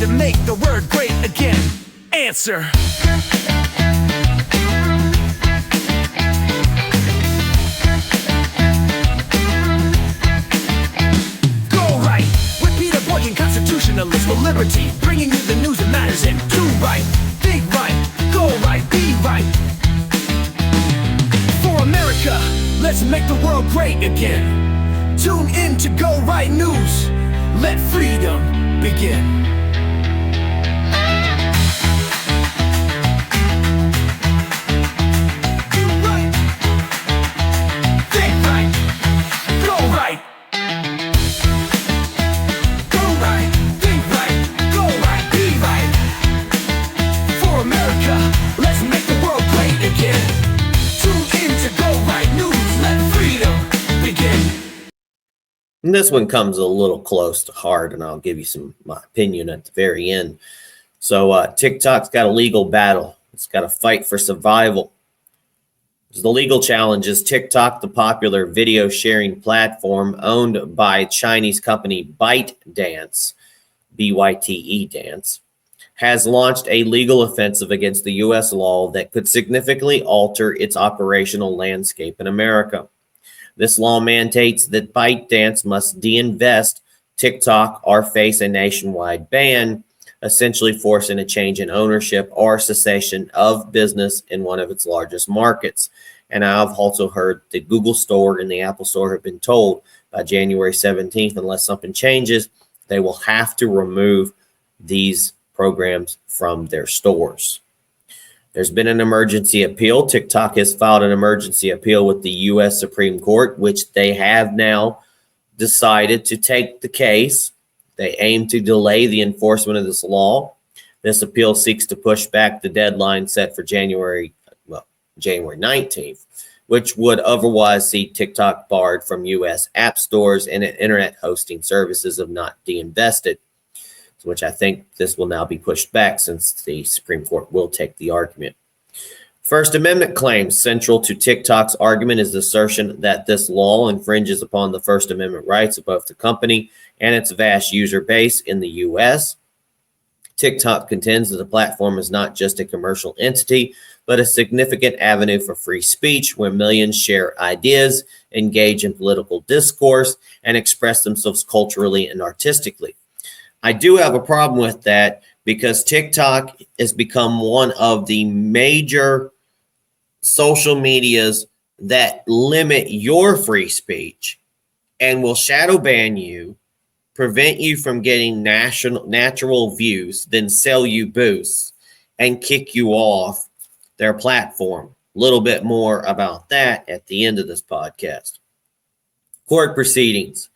to make the word great again? Answer. Go right with Peter Boykin, constitutionalist for liberty, bringing you the news that matters and do right. Think right, go right, be right. For America, let's make the world great again. Tune in to Go Right News. Let freedom begin. And this one comes a little close to heart, and I'll give you my opinion at the very end. So TikTok's got a legal battle. It's got a fight for survival. The legal challenge is TikTok, the popular video sharing platform owned by Chinese company ByteDance, B-Y-T-E Dance, has launched a legal offensive against the U.S. law that could significantly alter its operational landscape in America. This law mandates that ByteDance must de-invest TikTok or face a nationwide ban, essentially forcing a change in ownership or cessation of business in one of its largest markets. And I've also heard the Google Store and the Apple Store have been told by January 17th, unless something changes, they will have to remove these programs from their stores. There's been an emergency appeal. TikTok has filed an emergency appeal with the U.S. Supreme Court, which they have now decided to take the case. They aim to delay the enforcement of this law. This appeal seeks to push back the deadline set for January 19th, which would otherwise see TikTok barred from U.S. app stores and internet hosting services if not de-invested, which I think this will now be pushed back since the Supreme Court will take the argument. First Amendment claims. Central to TikTok's argument is the assertion that this law infringes upon the First Amendment rights of both the company and its vast user base in the U.S. TikTok contends that the platform is not just a commercial entity, but a significant avenue for free speech where millions share ideas, engage in political discourse, and express themselves culturally and artistically. I do have a problem with that because TikTok has become one of the major social medias that limit your free speech and will shadow ban you, prevent you from getting natural views, then sell you boosts and kick you off their platform. A little bit more about that at the end of this podcast. Court proceedings.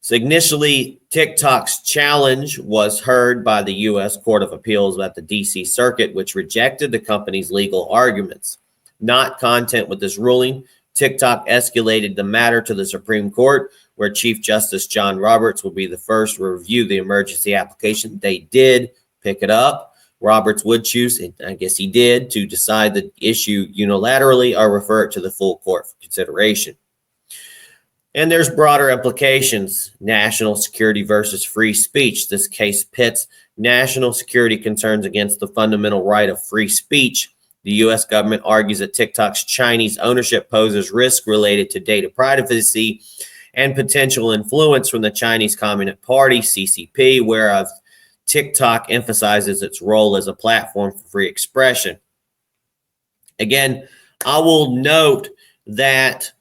So initially, TikTok's challenge was heard by the U.S. Court of Appeals at the D.C. Circuit, which rejected the company's legal arguments. Not content with this ruling, TikTok escalated the matter to the Supreme Court, where Chief Justice John Roberts will be the first to review the emergency application. They did pick it up. Roberts would choose, and I guess he did, to decide the issue unilaterally or refer it to the full court for consideration. And there's broader implications. National security versus free speech. This case pits national security concerns against the fundamental right of free speech. The U.S. government argues that TikTok's Chinese ownership poses risk related to data privacy and potential influence from the Chinese Communist Party, CCP, whereas TikTok emphasizes its role as a platform for free expression. Again, I will note that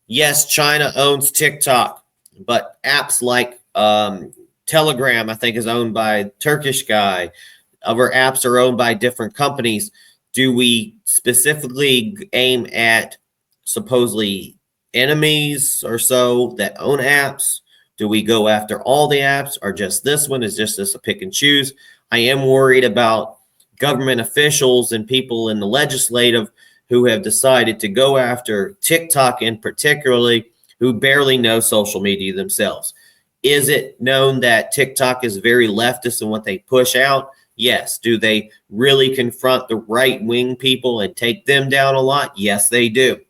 yes, China owns TikTok, but apps like Telegram, I think, is owned by a Turkish guy. Other apps are owned by different companies. Do we specifically aim at supposedly enemies or so that own apps? Do we go after all the apps or just this one? Is just this a pick and choose? I am worried about government officials and people in the legislative who have decided to go after TikTok in particularly, who barely know social media themselves. Is it known that TikTok is very leftist in what they push out? Yes. Do they really confront the right-wing people and take them down a lot? Yes, they do.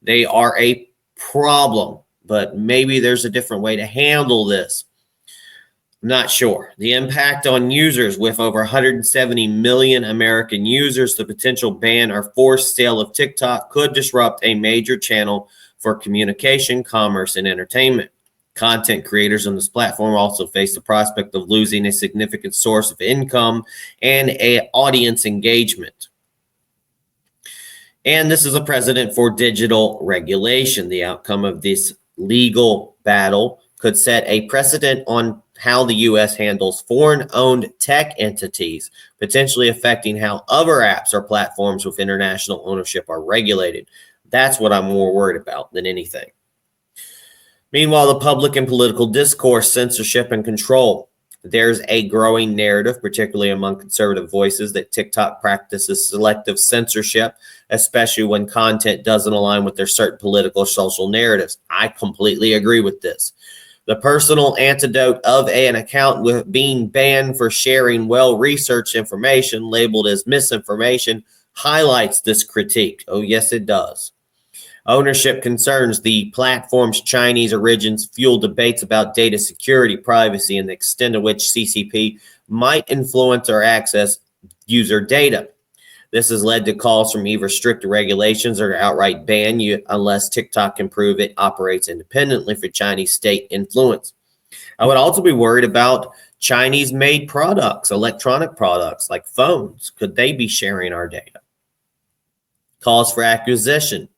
They are a problem, but maybe there's a different way to handle this. I'm not sure. The impact on users with over 170 million American users, the potential ban or forced sale of TikTok could disrupt a major channel for communication, commerce, and entertainment. Content creators on this platform also face the prospect of losing a significant source of income and a audience engagement. And this is a precedent for digital regulation. The outcome of this legal battle could set a precedent on how the U.S. handles foreign-owned tech entities, potentially affecting how other apps or platforms with international ownership are regulated. That's what I'm more worried about than anything. Meanwhile, the public and political discourse, censorship, and control. There's a growing narrative, particularly among conservative voices, that TikTok practices selective censorship, especially when content doesn't align with their certain political or social narratives. I completely agree with this. The personal antidote of an account with being banned for sharing well-researched information labeled as misinformation highlights this critique. Oh, yes, it does. Ownership concerns. The platform's Chinese origins fuel debates about data security, privacy, and the extent to which CCP might influence or access user data. This has led to calls from either strict regulations or outright ban you unless TikTok can prove it operates independently for Chinese state influence. I would also be worried about Chinese-made products, electronic products like phones. Could they be sharing our data? Calls for acquisition.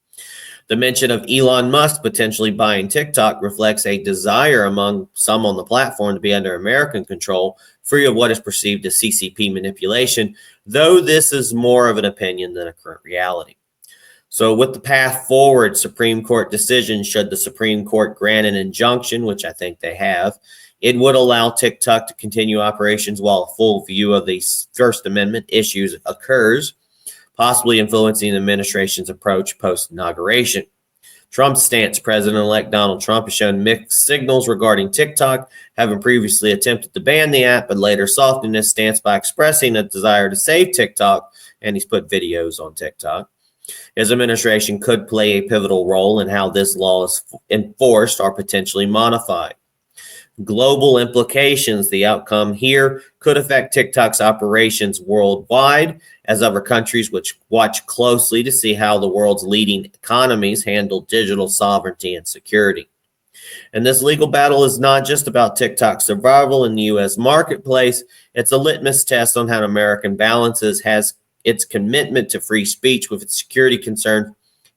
The mention of Elon Musk potentially buying TikTok reflects a desire among some on the platform to be under American control, free of what is perceived as CCP manipulation, though this is more of an opinion than a current reality. So with the path forward, Supreme Court decision, should the Supreme Court grant an injunction, which I think they have, it would allow TikTok to continue operations while a full view of the First Amendment issues occurs, possibly influencing the administration's approach post-inauguration. Trump's stance. President-elect Donald Trump has shown mixed signals regarding TikTok, having previously attempted to ban the app, but later softened his stance by expressing a desire to save TikTok, and he's put videos on TikTok. His administration could play a pivotal role in how this law is enforced or potentially modified. Global implications. The outcome here could affect TikTok's operations worldwide, as other countries which watch closely to see how the world's leading economies handle digital sovereignty and security. And this legal battle is not just about TikTok's survival in the U.S. marketplace. It's a litmus test on how American balances has its commitment to free speech with its security concerns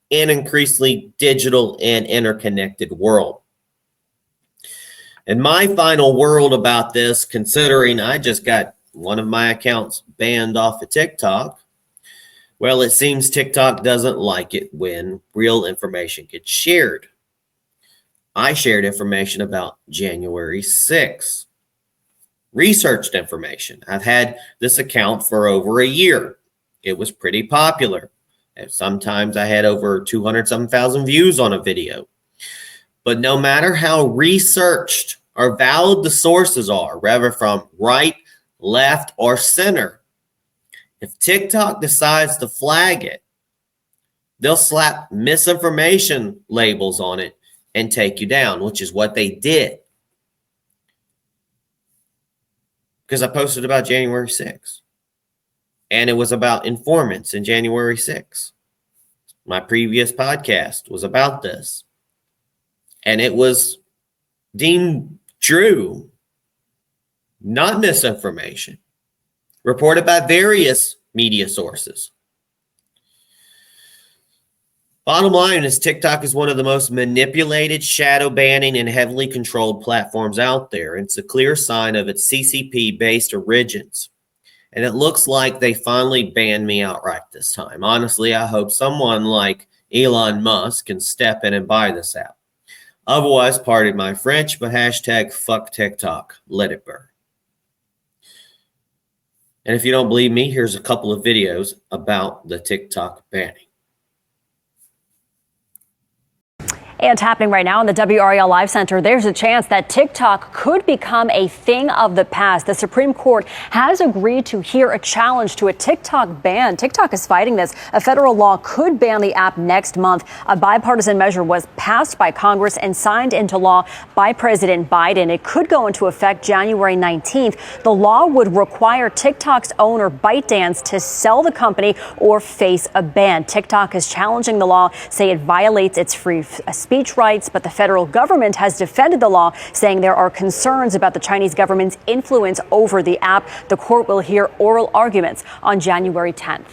in an increasingly digital and interconnected world. And my final word about this, considering I just got one of my accounts banned off of TikTok, well, it seems TikTok doesn't like it when real information gets shared. I shared information about January 6th, researched information. I've had this account for over a year. It was pretty popular. And sometimes I had over 200,000 views on a video. But no matter how researched or valid the sources are, whether from right, left, or center, if TikTok decides to flag it, they'll slap misinformation labels on it and take you down, which is what they did. Because I posted about January 6th. And it was about informants in January 6th. My previous podcast was about this. And it was deemed true, not misinformation, reported by various media sources. Bottom line is TikTok is one of the most manipulated, shadow banning, and heavily controlled platforms out there. It's a clear sign of its CCP-based origins. And it looks like they finally banned me outright this time. Honestly, I hope someone like Elon Musk can step in and buy this app. Otherwise, pardon my French, but hashtag fuck TikTok. Let it burn. And if you don't believe me, here's a couple of videos about the TikTok banning. And happening right now in the WRAL Live Center, there's a chance that TikTok could become a thing of the past. The Supreme Court has agreed to hear a challenge to a TikTok ban. TikTok is fighting this. A federal law could ban the app next month. A bipartisan measure was passed by Congress and signed into law by President Biden. It could go into effect January 19th. The law would require TikTok's owner ByteDance to sell the company or face a ban. TikTok is challenging the law, say it violates its free speech rights, but the federal government has defended the law, saying there are concerns about the Chinese government's influence over the app. The court will hear oral arguments on January 10th.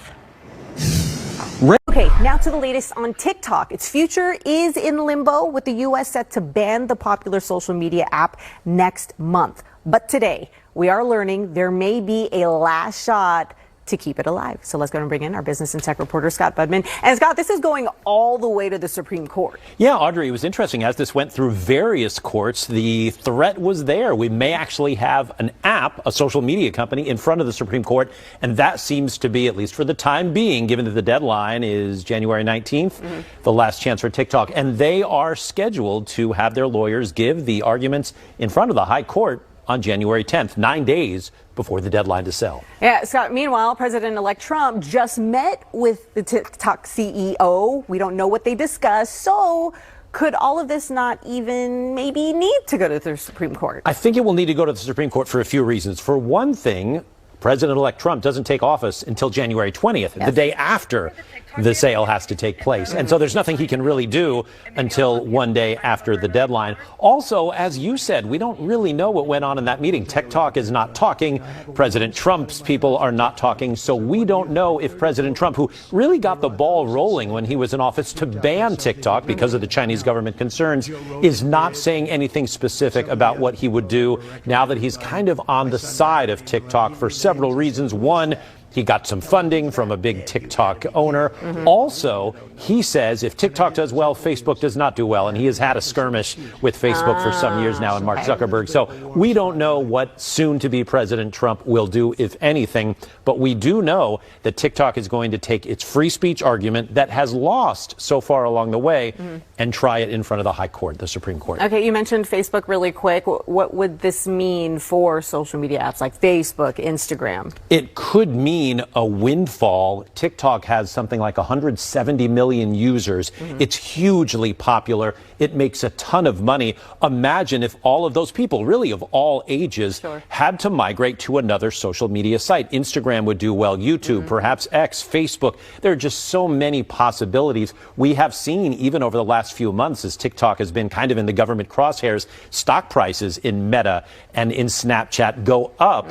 Okay, now to the latest on TikTok. Its future is in limbo, with the U.S. set to ban the popular social media app next month. But today, we are learning there may be a last shot to keep it alive. So let's go and bring in our business and tech reporter, Scott Budman. And Scott, this is going all the way to the Supreme Court. Yeah, Audrey, it was interesting. As this went through various courts, the threat was there. We may actually have an app, a social media company, in front of the Supreme Court. And that seems to be, at least for the time being, given that the deadline is January 19th, the last chance for TikTok. And they are scheduled to have their lawyers give the arguments in front of the High Court on January 10th, 9 days before the deadline to sell. Yeah, Scott, meanwhile, President-elect Trump just met with the TikTok CEO. We don't know what they discussed. So could all of this not even maybe need to go to the Supreme Court? I think it will need to go to the Supreme Court for a few reasons. For one thing, President-elect Trump doesn't take office until January 20th, the day after the sale has to take place. And so there's nothing he can really do until one day after the deadline. Also, as you said, we don't really know what went on in that meeting. TikTok is not talking. President Trump's people are not talking. So we don't know if President Trump, who really got the ball rolling when he was in office to ban TikTok because of the Chinese government concerns, is not saying anything specific about what he would do now that he's kind of on the side of TikTok for several reasons. One, he got some funding from a big TikTok owner. Also, he says if TikTok does well, Facebook does not do well. And he has had a skirmish with Facebook for some years now and Mark Zuckerberg. So we don't know what soon-to-be President Trump will do, if anything. But we do know that TikTok is going to take its free speech argument that has lost so far along the way and try it in front of the High Court, the Supreme Court. Okay, you mentioned Facebook really quick. What would this mean for social media apps like Facebook, Instagram? It could mean a windfall. TikTok has something like 170 million users. It's hugely popular. It makes a ton of money. Imagine if all of those people, really of all ages, had to migrate to another social media site. Instagram would do well, YouTube, perhaps X, Facebook. There are just so many possibilities. We have seen, even over the last few months, as TikTok has been kind of in the government crosshairs, stock prices in Meta and in Snapchat go up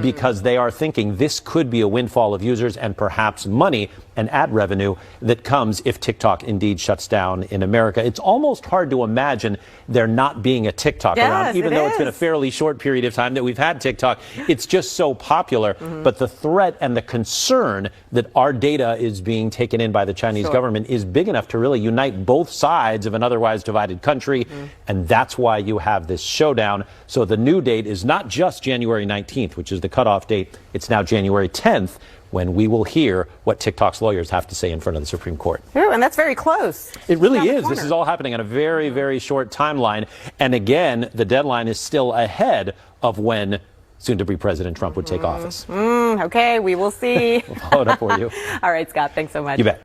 because they are thinking this could be a windfall of users and perhaps money and ad revenue that comes if TikTok indeed shuts down in America. It's almost hard to imagine there not being a TikTok around, even though it's been a fairly short period of time that we've had TikTok. It's just so popular. But the threat and the concern that our data is being taken in by the Chinese government is big enough to really unite both sides of an otherwise divided country. And that's why you have this showdown. So the new date is not just January 19th, which is the cutoff date. It's now January 10th, when we will hear what TikTok's lawyers have to say in front of the Supreme Court. Ooh, and that's very close. It really is. This is all happening on a very, very short timeline. And again, the deadline is still ahead of when soon-to-be President Trump would take office. Okay, we will see. We'll follow it up for you. All right, Scott, thanks so much. You bet.